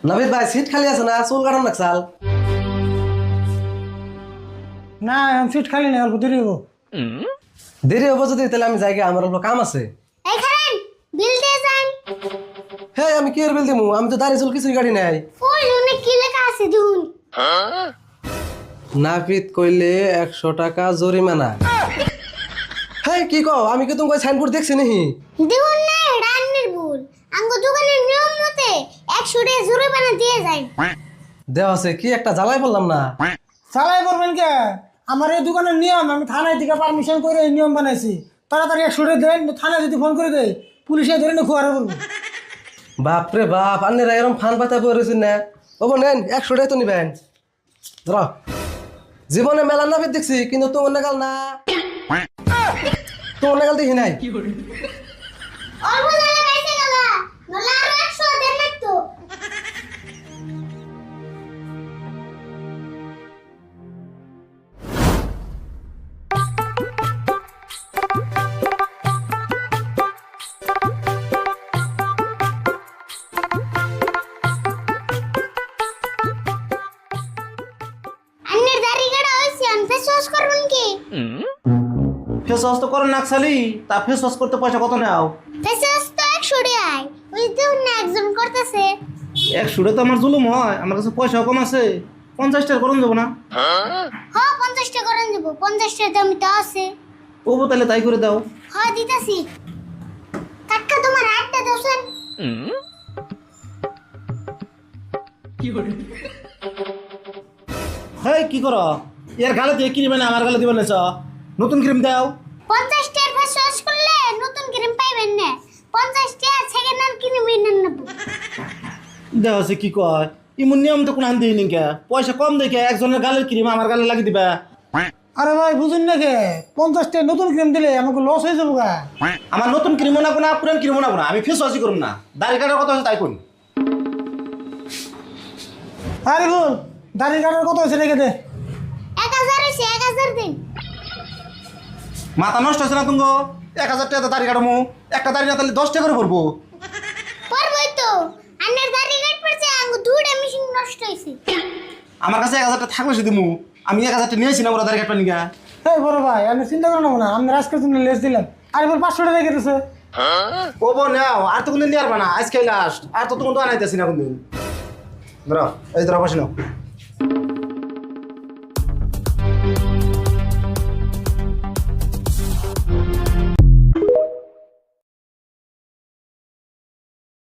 নবীদ ভাই সিট খালি আছে না? চুল কাটান নাকসাল। না এখন সিট খালি নেই, অল্প দেরি হবো। দেরি হবো যদি তাহলে আমি যাই গে, আমার অল্প কাম আছে। এই খারান বিল দিয়ে যান। হ্যাঁ আমি কি এর বিল দিমু? আমি তো দাড়ি চুল কিছুই কাটি নাই। ফোনে কি লেখা আছে দেখুন। নাপিত কইলে 100 টাকা জরিমানা। হ্যাঁ কি কও? আমি কি তোমাকে সাইনবোর্ড দেখছি নাহি? দেখুন না রান্নির ভুল। আঙ্গ দোকানের নিয়ম মতে 100 টাকা জরিমানা দিয়ে যায়। দেওয়া আছে কি একটা জ্বালাই বললাম না। চালাই করবেন কে? আমার এই দোকানের নিয়ম, আমি থানায় থেকে পারমিশন করে এই নিয়ম বানাইছি। তাড়াতাড়ি 100 টাকা দেন, থানায় যদি ফোন করে দেয় পুলিশে ধরে নিয়ে খুয়ারে বলবো। বাপরে বাপ, আন্নেরা এরম ফান পাতা পড়েছেন না? ওবো নেন 100 টাকা তো নিবেন। ধরো, জীবনে মেলা নাপিত দেখছি কিন্তু তোমার নাগাল না, তোমার নাগাল দেখি নাই। অল্প জায়গা পাইছে গেলা। নলে আরো 100 দেন না তো। আন্নের দাড়ি কাটা হইছে, আন ফেস ওয়াশ করবেন কি? ফেস ওয়াশ তো করেন নাকসালি, তা ফেস ওয়াশ করতে পয়সা কত নাও? ফেস ওয়াশ তো 100 টাকায়। ওই দেখুন না একজন করতেছে। 100 তো আমার জুলুম হয়, আমার কাছে পয়সা কম আছে। 50 টাকা করুন যাবো না? হ্যাঁ 50 টাকা করেন দেবো। 50 টাকা দাম তো আছে। ও তাহলে তাই করে দাও। হ্যাঁ দিতাছি। কাকা তোমার হাতটা দোসেন। হ্যাঁ কি করো? এর গালে দিয়ে ক্রিম এনে আমার গালে দিবেন না চ? নতুন ক্রিম দাও। 50 টাকার ফেস ওয়াশ করলে নতুন ক্রিম পাইবেন না। 50 টাকা সেকেন্ড হ্যান্ড ক্রিম কিনে নেব। দেওয়া আছে কি কয়? ইমন নিয়ম তো কোনো আন দিই নিকা, পয়সা কম দেখে একজনের গালের ক্রিম আমার গালে লাগিয়ে দিবা। আরে ভাই বুঝুন না কে? 50 টাকা নতুন ক্রিম দিলে আমাকে লস হয়ে যাবো গা। আমার নতুন ক্রিমও না না, পুরান ক্রিমও না, আমি ফেস ওয়াশই করুন না। দাড়ি কাটার কথা আছে তাই কোন? আরে বল, দাড়ি কাটার কত হয়েছে রেখে দে। 1000 হইছে, 1000 দিন। মাথা নষ্ট হচ্ছে না তুমি? 1000 টাকা দাড়ি কাটামো, একটা দাড়ি না তাহলে 10 টাকা করে পড়বো। পারবই তো। আন্নের দাড়ি কাট পড়ছে, আঙ্গ দুইটা মেশিন নষ্ট হইছে। আমার কাছে 1000 টাকা থাকলে সে দিমু। আমি 1000 টাকা নিয়েছি না ওরা দাড়ি কাটবা নিকা। এই বড় ভাই, আমি চিন্তা করে নেবো না, আমি আজকের জন্য লেস দিলাম। আরে বল 500 টাকা রেখে দিছে। ও বো নাও, আর তো কোনদিন নিয়ে আসবা না, আজকে লাস্ট। আর তো তুমি তো আনাইতেছি না কোনদিন। ধরো এই ধরো বসে নাও।